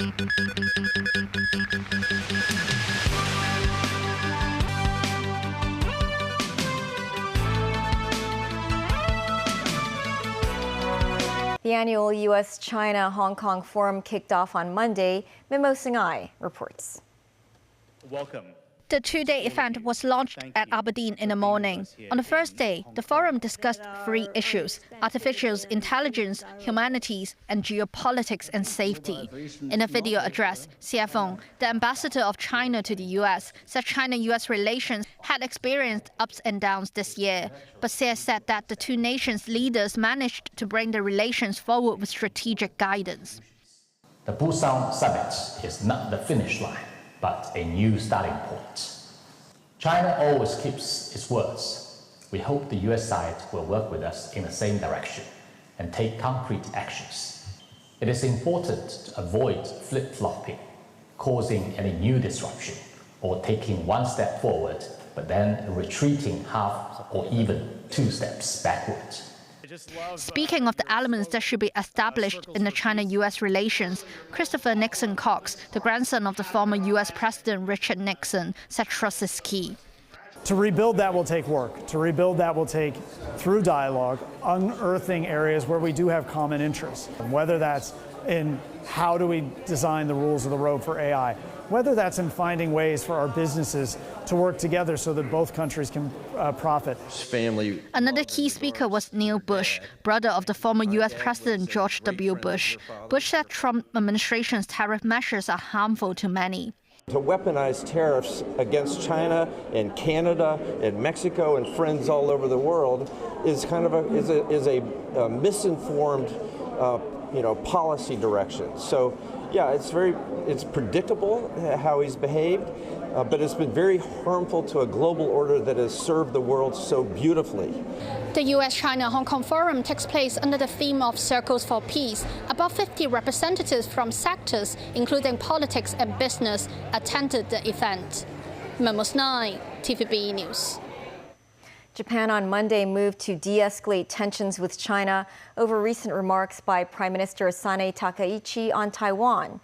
The annual U.S.-China-Hong Kong Forum kicked off on Monday. Memo Singhai reports. Welcome. The two-day event was launched at Aberdeen in the morning. On the first day, the forum discussed three issues: artificial intelligence, humanities, and geopolitics and safety. In a video address, Xie Feng, the ambassador of China to the U.S., said China-U.S. relations had experienced ups and downs this year. But Xie said that the two nations' leaders managed to bring the relations forward with strategic guidance. The Busan Summit is not the finish line, but a new starting point. China always keeps its words. We hope the US side will work with us in the same direction and take concrete actions. It is important to avoid flip-flopping, causing any new disruption, or taking one step forward, but then retreating half or even 2 steps backward. Speaking of the elements that should be established in the China-U.S. relations, Christopher Nixon Cox, the grandson of the former U.S. President Richard Nixon, said trust is key. To rebuild that will take work. To rebuild that will take, through dialogue, unearthing areas where we do have common interests, whether that's in how do we design the rules of the road for AI, whether that's in finding ways for our businesses to work together so that both countries can profit. Another key speaker was Neil Bush, brother of the former U.S. President George W. Bush. Bush said Trump administration's tariff measures are harmful to many. To weaponize tariffs against China and Canada and Mexico and friends all over the world is kind of a misinformed policy direction. So yeah, it's predictable how he's behaved, but it's been very harmful to a global order that has served the world so beautifully. The U.S.-China-Hong Kong Forum takes place under the theme of Circles for Peace. About 50 representatives from sectors, including politics and business, attended the event. Memo Singhai, TVB News. Japan on Monday moved to de-escalate tensions with China over recent remarks by Prime Minister Sanae Takaichi on Taiwan.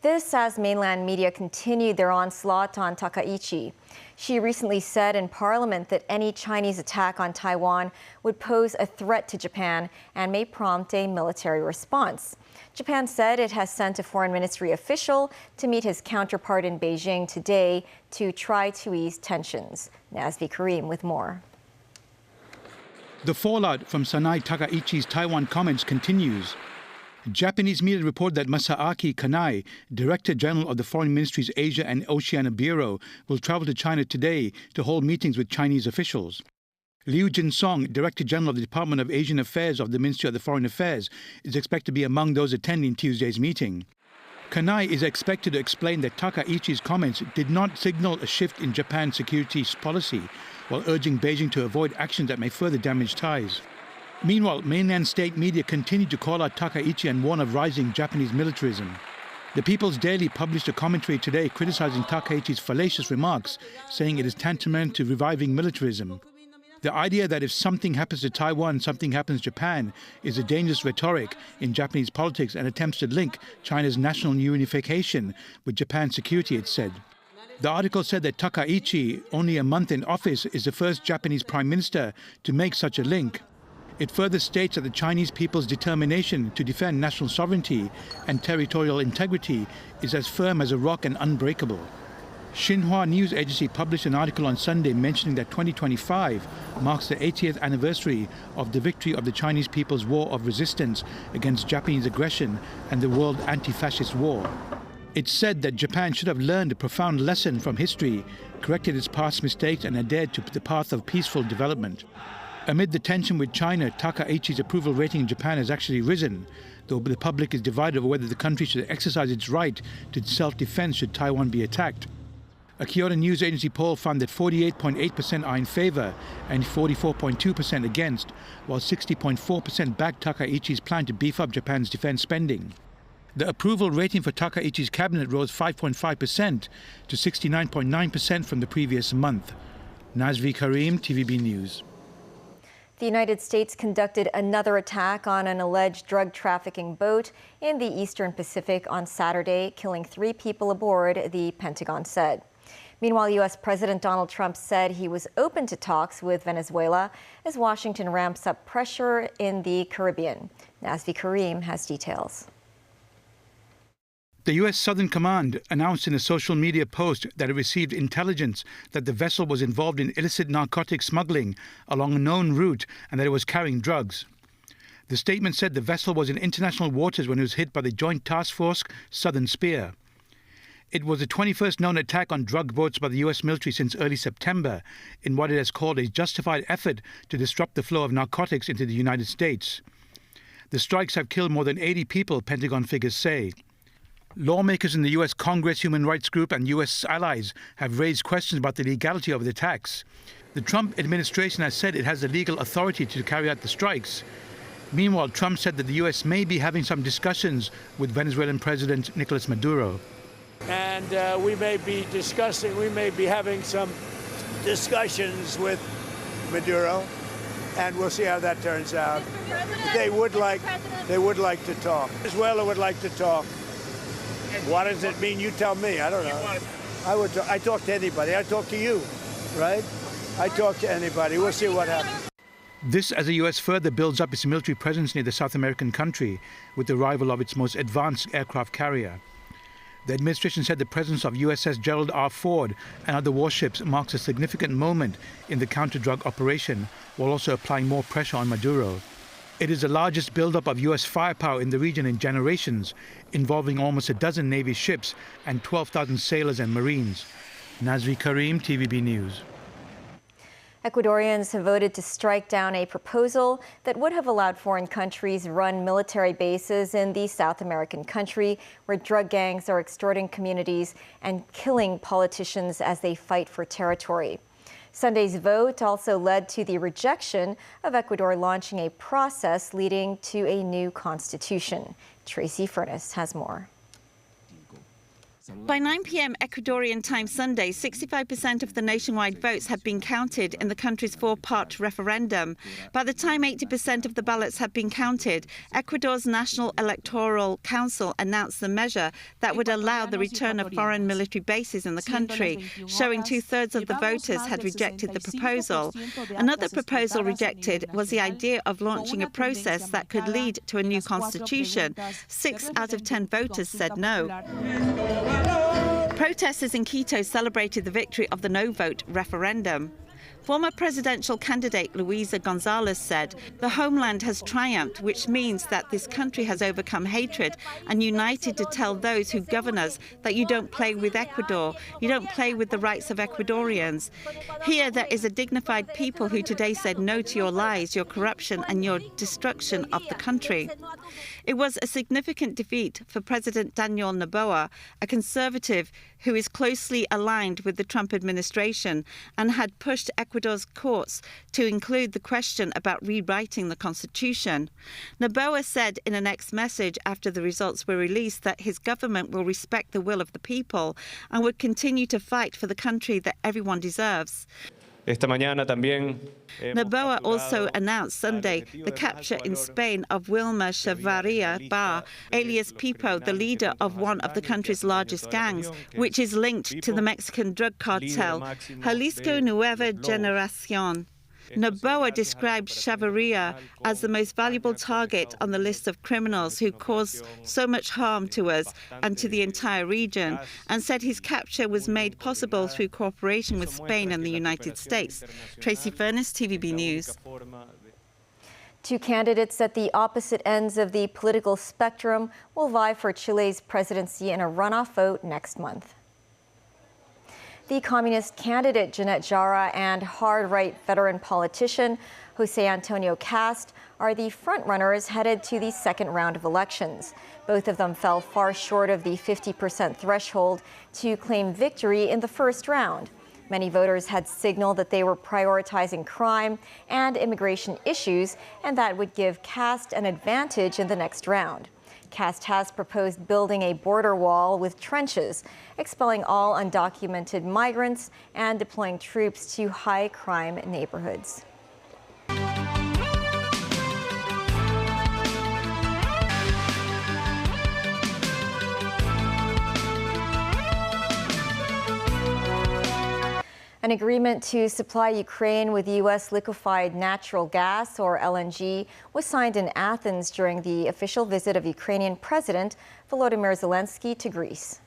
This as mainland media continued their onslaught on Takaichi. She recently said in Parliament that any Chinese attack on Taiwan would pose a threat to Japan and may prompt a military response. Japan said it has sent a foreign ministry official to meet his counterpart in Beijing today to try to ease tensions. Nazvi Karim with more. The fallout from Sanae Takaichi's Taiwan comments continues. Japanese media report that Masaaki Kanai, Director General of the Foreign Ministry's Asia and Oceania Bureau, will travel to China today to hold meetings with Chinese officials. Liu Jinsong, Director General of the Department of Asian Affairs of the Ministry of the Foreign Affairs, is expected to be among those attending Tuesday's meeting. Kanai is expected to explain that Takaichi's comments did not signal a shift in Japan's security policy, while urging Beijing to avoid actions that may further damage ties. Meanwhile, mainland state media continue to call out Takaichi and warn of rising Japanese militarism. The People's Daily published a commentary today criticizing Takaichi's fallacious remarks, saying it is tantamount to reviving militarism. The idea that if something happens to Taiwan, something happens to Japan is a dangerous rhetoric in Japanese politics and attempts to link China's national unification with Japan's security, it said. The article said that Takaichi, only a month in office, is the first Japanese prime minister to make such a link. It further states that the Chinese people's determination to defend national sovereignty and territorial integrity is as firm as a rock and unbreakable. Xinhua News Agency published an article on Sunday mentioning that 2025 marks the 80th anniversary of the victory of the Chinese people's war of resistance against Japanese aggression and the World Anti-Fascist War. It said that Japan should have learned a profound lesson from history, corrected its past mistakes and adhered to the path of peaceful development. Amid the tension with China, Takaichi's approval rating in Japan has actually risen, though the public is divided over whether the country should exercise its right to self-defense should Taiwan be attacked. A Kyoto News Agency poll found that 48.8% are in favor and 44.2% against, while 60.4% backed Takaichi's plan to beef up Japan's defense spending. The approval rating for Takaichi's cabinet rose 5.5% to 69.9% from the previous month. Nazvi Karim, TVB News. The United States conducted another attack on an alleged drug trafficking boat in the Eastern Pacific on Saturday, killing 3 people aboard, the Pentagon said. Meanwhile, U.S. President Donald Trump said he was open to talks with Venezuela as Washington ramps up pressure in the Caribbean. Nazvi Karim has details. The U.S. Southern Command announced in a social media post that it received intelligence that the vessel was involved in illicit narcotic smuggling along a known route and that it was carrying drugs. The statement said the vessel was in international waters when it was hit by the Joint Task Force Southern Spear. It was the 21st known attack on drug boats by the U.S. military since early September in what it has called a justified effort to disrupt the flow of narcotics into the United States. The strikes have killed more than 80 people, Pentagon figures say. Lawmakers in the U.S. Congress, Human Rights Group and U.S. allies have raised questions about the legality of the attacks. The Trump administration has said it has the legal authority to carry out the strikes. Meanwhile, Trump said that the U.S. may be having some discussions with Venezuelan President Nicolas Maduro. And we may be having some discussions with Maduro, and we'll see how that turns out. They would like to talk. Venezuela would like to talk. What does it mean? You tell me. I don't know. I talk to anybody. I talk to you, right? I talk to anybody. We'll see what happens. This as the U.S. further builds up its military presence near the South American country with the arrival of its most advanced aircraft carrier. The administration said the presence of USS Gerald R. Ford and other warships marks a significant moment in the counter-drug operation, while also applying more pressure on Maduro. It is the largest buildup of U.S. firepower in the region in generations, involving almost a dozen Navy ships and 12,000 sailors and Marines. Nazvi Karim, TVB News. Ecuadorians have voted to strike down a proposal that would have allowed foreign countries run military bases in the South American country, where drug gangs are extorting communities and killing politicians as they fight for territory. Sunday's vote also led to the rejection of Ecuador launching a process leading to a new constitution. Tracy Furness has more. By 9 p.m. Ecuadorian time Sunday, 65% of the nationwide votes had been counted in the country's 4-part referendum. By the time 80% of the ballots had been counted, Ecuador's National Electoral Council announced the measure that would allow the return of foreign military bases in the country, showing 2/3 of the voters had rejected the proposal. Another proposal rejected was the idea of launching a process that could lead to a new constitution. 6 out of 10 voters said no. Protesters in Quito celebrated the victory of the no-vote referendum. Former presidential candidate Luisa Gonzalez said, "The homeland has triumphed, which means that this country has overcome hatred and united to tell those who govern us that you don't play with Ecuador, you don't play with the rights of Ecuadorians. Here there is a dignified people who today said no to your lies, your corruption and your destruction of the country." It was a significant defeat for President Daniel Noboa, a conservative who is closely aligned with the Trump administration and had pushed Ecuador's courts to include the question about rewriting the constitution. Noboa said in an X message after the results were released that his government will respect the will of the people and would continue to fight for the country that everyone deserves. Noboa also announced Sunday the capture in Spain of Wilma Chavarria Bar, alias Pipo, the leader of one of the country's largest gangs, which is linked to the Mexican drug cartel, Jalisco Nueva Generación. Noboa described Chavarria as the most valuable target on the list of criminals who cause so much harm to us and to the entire region, and said his capture was made possible through cooperation with Spain and the United States. Tracy Furness, TVB News. 2 candidates at the opposite ends of the political spectrum will vie for Chile's presidency in a runoff vote next month. The communist candidate Jeanette Jara and hard-right veteran politician Jose Antonio Cast are the frontrunners headed to the second round of elections. Both of them fell far short of the 50% threshold to claim victory in the first round. Many voters had signaled that they were prioritizing crime and immigration issues, and that would give Cast an advantage in the next round. Cast has proposed building a border wall with trenches, expelling all undocumented migrants, and deploying troops to high-crime neighborhoods. An agreement to supply Ukraine with U.S. liquefied natural gas, or LNG, was signed in Athens during the official visit of Ukrainian President Volodymyr Zelensky to Greece.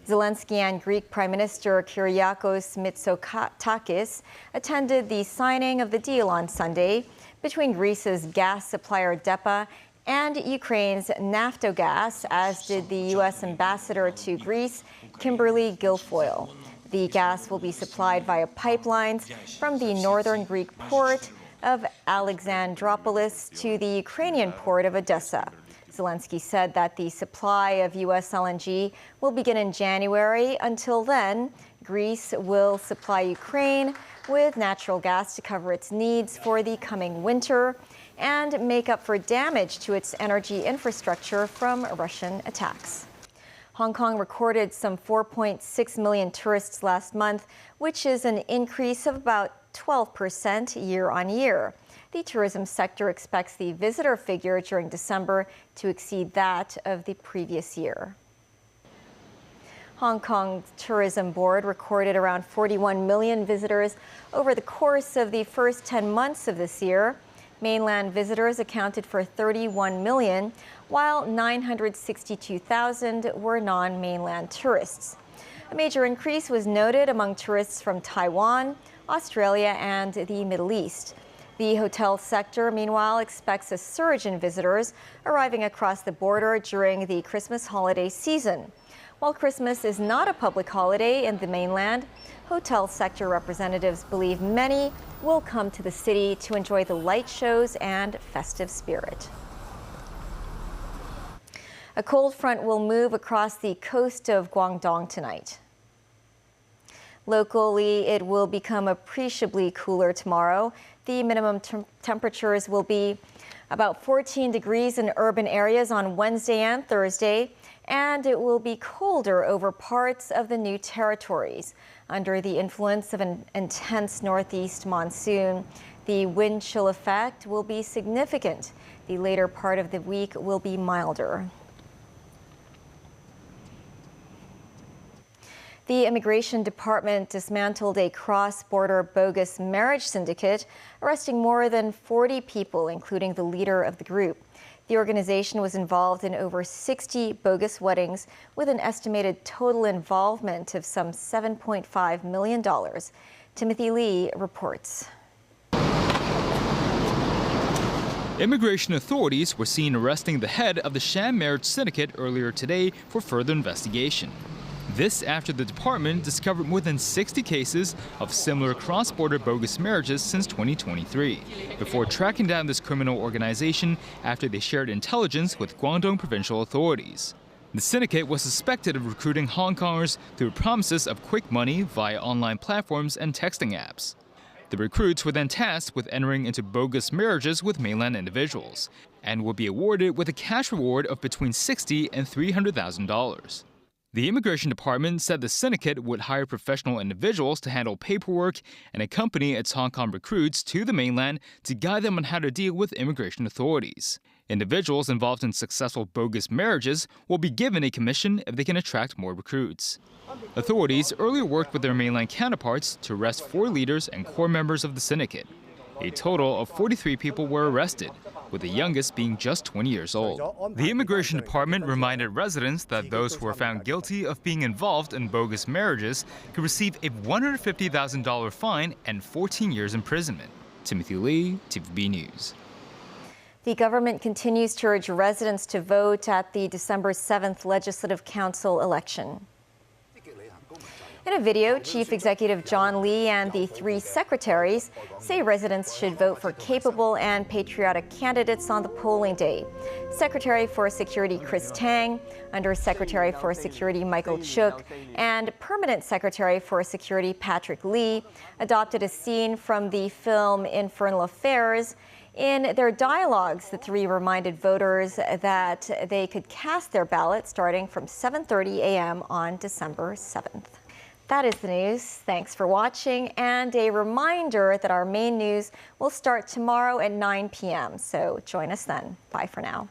Zelensky and Greek Prime Minister Kyriakos Mitsotakis attended the signing of the deal on Sunday between Greece's gas supplier DEPA and Ukraine's Naftogaz, as did the U.S. ambassador to Greece, Kimberly Guilfoyle. The gas will be supplied via pipelines from the northern Greek port of Alexandroupolis to the Ukrainian port of Odessa. Zelensky said that the supply of U.S. LNG will begin in January. Until then, Greece will supply Ukraine with natural gas to cover its needs for the coming winter and make up for damage to its energy infrastructure from Russian attacks. Hong Kong recorded some 4.6 million tourists last month, which is an increase of about 12% year on year. The tourism sector expects the visitor figure during December to exceed that of the previous year. Hong Kong Tourism Board recorded around 41 million visitors over the course of the first 10 months of this year. Mainland visitors accounted for 31 million, while 962,000 were non-mainland tourists. A major increase was noted among tourists from Taiwan, Australia, and the Middle East. The hotel sector, meanwhile, expects a surge in visitors arriving across the border during the Christmas holiday season. While Christmas is not a public holiday in the mainland, hotel sector representatives believe many will come to the city to enjoy the light shows and festive spirit. A cold front will move across the coast of Guangdong tonight. Locally, it will become appreciably cooler tomorrow. The minimum temperatures will be about 14 degrees in urban areas on Wednesday and Thursday, and it will be colder over parts of the New Territories. Under the influence of an intense northeast monsoon, the wind chill effect will be significant. The later part of the week will be milder. The Immigration Department dismantled a cross-border bogus marriage syndicate, arresting more than 40 people, including the leader of the group. The organization was involved in over 60 bogus weddings, with an estimated total involvement of some $7.5 million. Timothy Lee reports. Immigration authorities were seen arresting the head of the sham marriage syndicate earlier today for further investigation. This after the department discovered more than 60 cases of similar cross-border bogus marriages since 2023, before tracking down this criminal organization after they shared intelligence with Guangdong provincial authorities. The syndicate was suspected of recruiting Hong Kongers through promises of quick money via online platforms and texting apps. The recruits were then tasked with entering into bogus marriages with mainland individuals and would be awarded with a cash reward of between $60,000 and $300,000. The Immigration Department said the syndicate would hire professional individuals to handle paperwork and accompany its Hong Kong recruits to the mainland to guide them on how to deal with immigration authorities. Individuals involved in successful bogus marriages will be given a commission if they can attract more recruits. Authorities earlier worked with their mainland counterparts to arrest 4 leaders and core members of the syndicate. A total of 43 people were arrested, with the youngest being just 20 years old. The Immigration Department reminded residents that those who were found guilty of being involved in bogus marriages could receive a $150,000 fine and 14 years imprisonment. Timothy Lee, TVB News. The government continues to urge residents to vote at the December 7th Legislative Council election. In a video, Chief Executive John Lee and the 3 secretaries say residents should vote for capable and patriotic candidates on the polling day. Secretary for Security Chris Tang, Under Secretary for Security Michael Chuk, and Permanent Secretary for Security Patrick Lee adopted a scene from the film Infernal Affairs. In their dialogues, the 3 reminded voters that they could cast their ballot starting from 7:30 a.m. on December 7th. That is the news. Thanks for watching, and a reminder that our main news will start tomorrow at 9 p.m. So join us then. Bye for now.